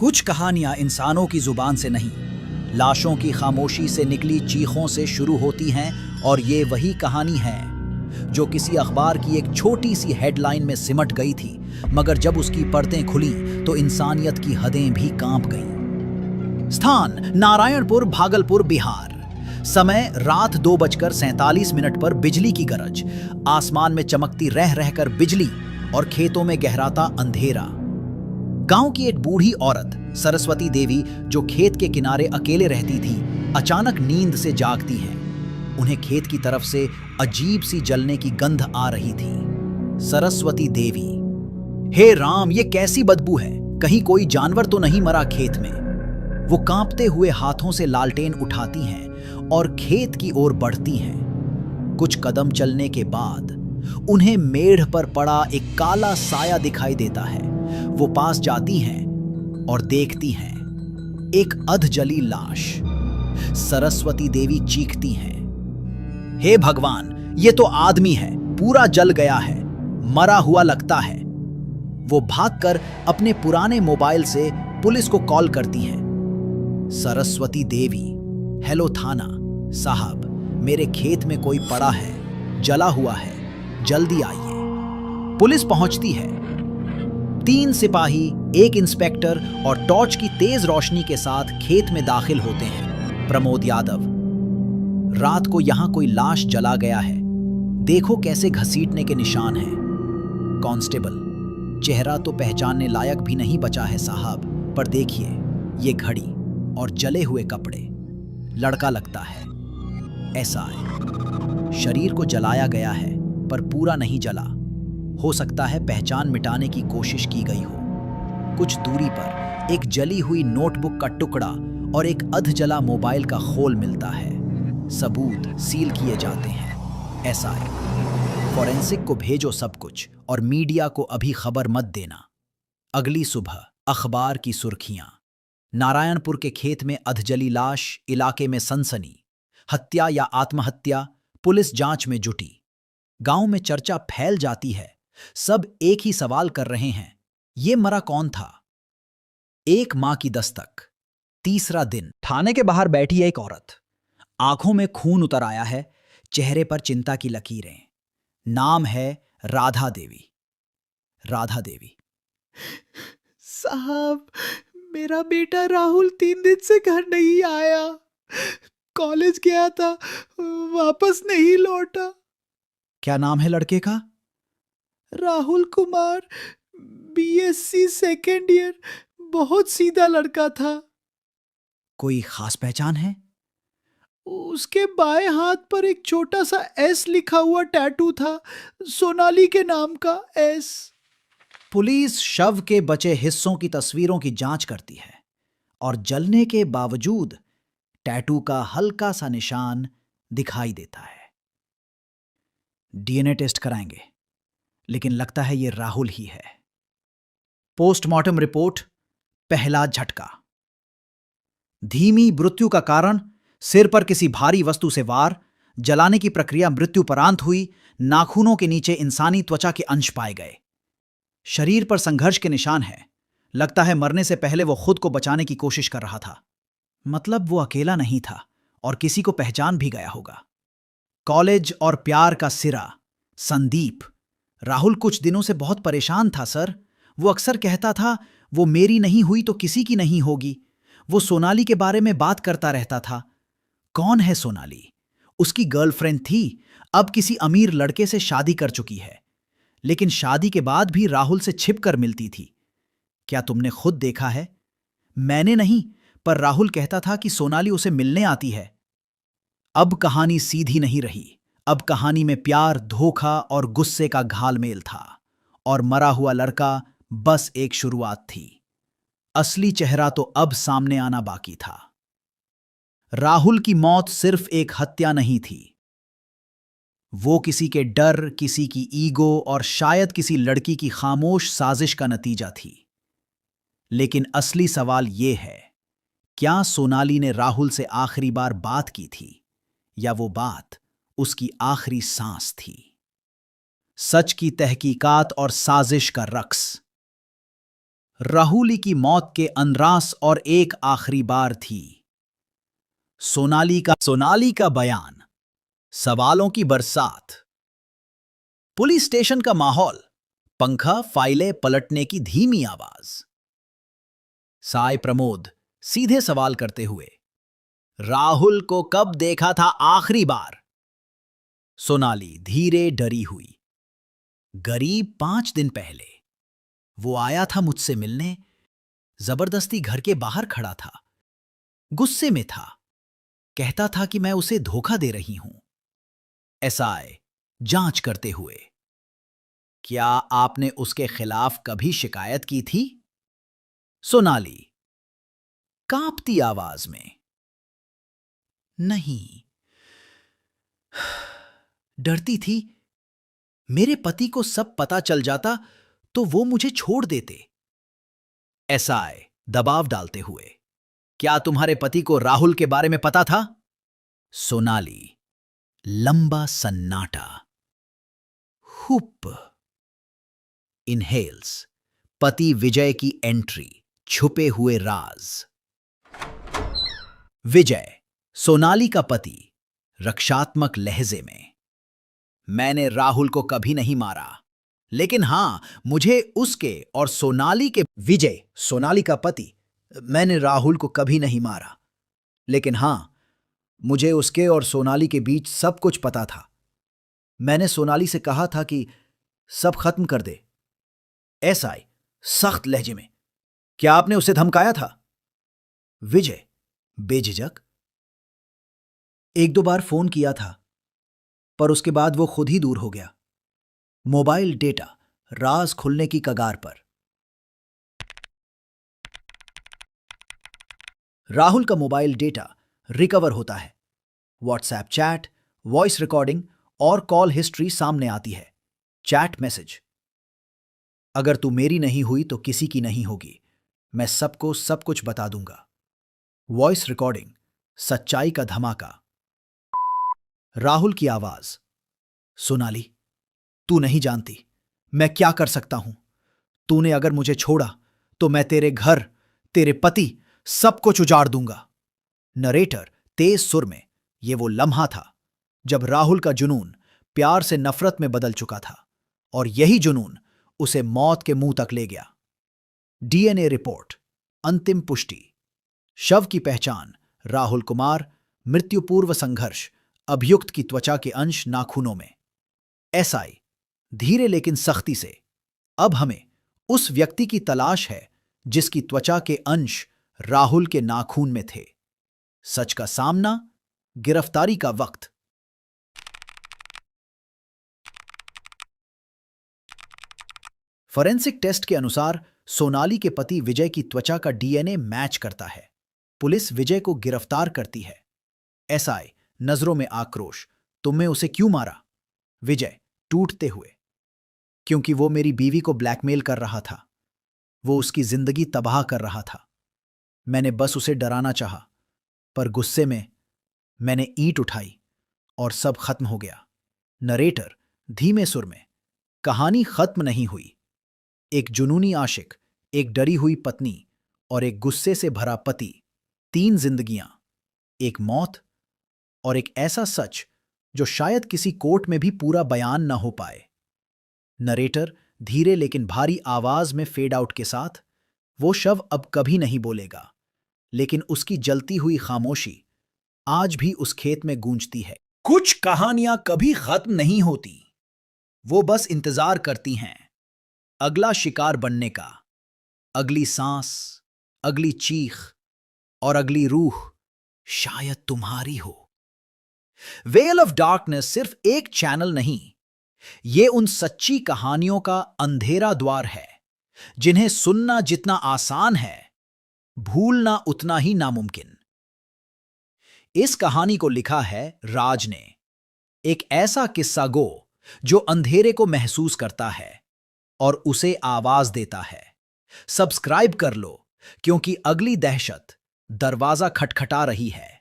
कुछ कहानियां इंसानों की जुबान से नहीं, लाशों की खामोशी से निकली चीखों से शुरू होती हैं। और ये वही कहानी है जो किसी अखबार की एक छोटी सी हेडलाइन में सिमट गई थी, मगर जब उसकी परतें खुली तो इंसानियत की हदें भी कांप गईं। स्थान नारायणपुर, भागलपुर, बिहार। समय रात 2:47 पर बिजली की गरज, आसमान में चमकती रह रहकर बिजली और खेतों में गहराता अंधेरा। गांव की एक बूढ़ी औरत सरस्वती देवी, जो खेत के किनारे अकेले रहती थी, अचानक नींद से जागती है। उन्हें खेत की तरफ से अजीब सी जलने की गंध आ रही थी। सरस्वती देवी, हे राम, ये कैसी बदबू है? कहीं कोई जानवर तो नहीं मरा खेत में? वो कांपते हुए हाथों से लालटेन उठाती हैं और खेत की ओर बढ़ती हैं। कुछ कदम चलने के बाद उन्हें मेढ़ पर पड़ा एक काला साया दिखाई देता है। वो पास जाती हैं और देखती हैं एक अधजली लाश। सरस्वती देवी चीखती हैं, हे भगवान, ये तो आदमी है, पूरा जल गया है, मरा हुआ लगता है। वो भागकर अपने पुराने मोबाइल से पुलिस को कॉल करती हैं। सरस्वती देवी, हेलो थाना साहब, मेरे खेत में कोई पड़ा है, जला हुआ है, जल्दी आइए। पुलिस पहुंचती है। 3 सिपाही, 1 इंस्पेक्टर और टॉर्च की तेज रोशनी के साथ खेत में दाखिल होते हैं। प्रमोद यादव, रात को यहां कोई लाश जला गया है, देखो कैसे घसीटने के निशान हैं। कांस्टेबल, चेहरा तो पहचानने लायक भी नहीं बचा है साहब, पर देखिए ये घड़ी और जले हुए कपड़े, लड़का लगता है। एसआई, शरीर को जलाया गया है पर पूरा नहीं जला, हो सकता है पहचान मिटाने की कोशिश की गई हो। कुछ दूरी पर एक जली हुई नोटबुक का टुकड़ा और एक अधजला मोबाइल का खोल मिलता है। सबूत सील किए जाते हैं। एसआई, फॉरेंसिक को भेजो सब कुछ और मीडिया को अभी खबर मत देना। अगली सुबह अखबार की सुर्खियां। नारायणपुर के खेत में अधजली लाश, इलाके में सनसनी। हत्या या आत्महत्या, पुलिस जांच में जुटी। गांव में चर्चा फैल जाती है। सब एक ही सवाल कर रहे हैं, ये मरा कौन था? एक मां की दस्तक। तीसरा दिन। थाने के बाहर बैठी है एक औरत। आंखों में खून उतर आया है, चेहरे पर चिंता की लकीरें। नाम है राधा देवी। राधा देवी, साहब, मेरा बेटा राहुल 3 दिन से घर नहीं आया। कॉलेज गया था, वापस नहीं लौटा। क्या नाम है लड़के का? Rahul Kumar, BSc second year, बहुत सीधा लड़का था। कोई खास पहचान है? उसके बाएं हाथ पर एक छोटा सा एस लिखा हुआ टैटू था, सोनाली के नाम का एस। पुलिस शव के बचे हिस्सों की तस्वीरों की जांच करती है और जलने के बावजूद टैटू का हल्का सा निशान दिखाई देता है। डीएनए टेस्ट कराएंगे, लेकिन लगता है ये राहुल ही है। पोस्टमार्टम रिपोर्ट, पहला झटका। धीमी मृत्यु का कारण, सिर पर किसी भारी वस्तु से वार। जलाने की प्रक्रिया मृत्युपरांत हुई। नाखूनों के नीचे इंसानी त्वचा के अंश पाए गए। शरीर पर संघर्ष के निशान है, लगता है मरने से पहले वो खुद को बचाने की कोशिश कर रहा था। मतलब वो अकेला नहीं था और किसी को पहचान भी गया होगा। कॉलेज और प्यार का सिरा। संदीप, राहुल कुछ दिनों से बहुत परेशान था सर। वो अक्सर कहता था, वो मेरी नहीं हुई तो किसी की नहीं होगी। वो सोनाली के बारे में बात करता रहता था। कौन है सोनाली? उसकी गर्लफ्रेंड थी, अब किसी अमीर लड़के से शादी कर चुकी है, लेकिन शादी के बाद भी राहुल से छिपकर मिलती थी। क्या तुमने खुद देखा है? मैंने नहीं, पर राहुल कहता था कि सोनाली उसे मिलने आती है। अब कहानी सीधी नहीं रही। अब कहानी में प्यार, धोखा और गुस्से का घालमेल था। और मरा हुआ लड़का बस एक शुरुआत थी। असली चेहरा तो अब सामने आना बाकी था। राहुल की मौत सिर्फ एक हत्या नहीं थी। वो किसी के डर, किसी की ईगो और शायद किसी लड़की की खामोश साजिश का नतीजा थी। लेकिन असली सवाल ये है, क्या सोनाली ने राहुल से आखिरी बार बात की थी, या वो बात उसकी आखिरी सांस थी? सच की तहकीकात और साजिश का रक्स। राहुल की मौत के अनरास और एक आखिरी बार थी। सोनाली का बयान, सवालों की बरसात। पुलिस स्टेशन का माहौल, पंखा फाइलें पलटने की धीमी आवाज। साई प्रमोद सीधे सवाल करते हुए, राहुल को कब देखा था आखिरी बार? सोनाली धीरे डरी हुई, करीब 5 दिन पहले। वो आया था मुझसे मिलने, जबरदस्ती घर के बाहर खड़ा था, गुस्से में था, कहता था कि मैं उसे धोखा दे रही हूं। एसआई जांच करते हुए, क्या आपने उसके खिलाफ कभी शिकायत की थी? सोनाली कांपती आवाज में, नहीं। डरती थी, मेरे पति को सब पता चल जाता तो वो मुझे छोड़ देते। एसआई दबाव डालते हुए, क्या तुम्हारे पति को राहुल के बारे में पता था? सोनाली लंबा सन्नाटा, हुप इनहेल्स, पति विजय की एंट्री, छुपे हुए राज। विजय, सोनाली का पति, रक्षात्मक लहजे में, मैंने राहुल को कभी नहीं मारा, लेकिन हां, मुझे उसके और सोनाली के। विजय, सोनाली का पति, मैंने राहुल को कभी नहीं मारा, लेकिन हां, मुझे उसके और सोनाली के बीच सब कुछ पता था। मैंने सोनाली से कहा था कि सब खत्म कर दे। एसआई सख्त लहजे में, क्या आपने उसे धमकाया था? विजय बेझिझक, 1-2 बार फोन किया था, पर उसके बाद वो खुद ही दूर हो गया। मोबाइल डेटा राज खुलने की कगार पर। राहुल का मोबाइल डेटा रिकवर होता है। व्हाट्सएप चैट, वॉइस रिकॉर्डिंग और कॉल हिस्ट्री सामने आती है। चैट मैसेज, अगर तू मेरी नहीं हुई तो किसी की नहीं होगी, मैं सबको सब कुछ बता दूंगा। वॉइस रिकॉर्डिंग, सच्चाई का धमाका। राहुल की आवाज, सोनाली, तू नहीं जानती मैं क्या कर सकता हूं। तूने अगर मुझे छोड़ा तो मैं तेरे घर, तेरे पति, सब कुछ उजाड़ दूंगा। नरेटर तेज सुर में, यह वो लम्हा था जब राहुल का जुनून प्यार से नफरत में बदल चुका था, और यही जुनून उसे मौत के मुंह तक ले गया। डीएनए रिपोर्ट, अंतिम पुष्टि। शव की पहचान, राहुल कुमार, मृत्यु पूर्व संघर्ष, अभियुक्त की त्वचा के अंश नाखूनों में। एसआई धीरे लेकिन सख्ती से, अब हमें उस व्यक्ति की तलाश है जिसकी त्वचा के अंश राहुल के नाखून में थे। सच का सामना, गिरफ्तारी का वक्त। फोरेंसिक टेस्ट के अनुसार सोनाली के पति विजय की त्वचा का डीएनए मैच करता है। पुलिस विजय को गिरफ्तार करती है। एसआई नजरों में आक्रोश, तुमने उसे क्यों मारा? विजय टूटते हुए, क्योंकि वो मेरी बीवी को ब्लैकमेल कर रहा था, वो उसकी जिंदगी तबाह कर रहा था। मैंने बस उसे डराना चाहा, पर गुस्से में मैंने ईंट उठाई और सब खत्म हो गया। नरेटर धीमे सुर में, कहानी खत्म नहीं हुई। एक जुनूनी आशिक, एक डरी हुई पत्नी और एक गुस्से से भरा पति, 3 जिंदगियां, एक मौत और एक ऐसा सच जो शायद किसी कोर्ट में भी पूरा बयान न हो पाए। नरेटर धीरे लेकिन भारी आवाज में फेड आउट के साथ, वो शव अब कभी नहीं बोलेगा, लेकिन उसकी जलती हुई खामोशी आज भी उस खेत में गूंजती है। कुछ कहानियां कभी खत्म नहीं होती, वो बस इंतजार करती हैं अगला शिकार बनने का, अगली सांस, अगली चीख और अगली रूह शायद तुम्हारी हो। वेल ऑफ डार्कनेस सिर्फ एक चैनल नहीं, ये उन सच्ची कहानियों का अंधेरा द्वार है जिन्हें सुनना जितना आसान है, भूलना उतना ही नामुमकिन। इस कहानी को लिखा है राज ने, एक ऐसा किस्सा गो जो अंधेरे को महसूस करता है और उसे आवाज देता है। सब्सक्राइब कर लो, क्योंकि अगली दहशत दरवाजा खटखटा रही है।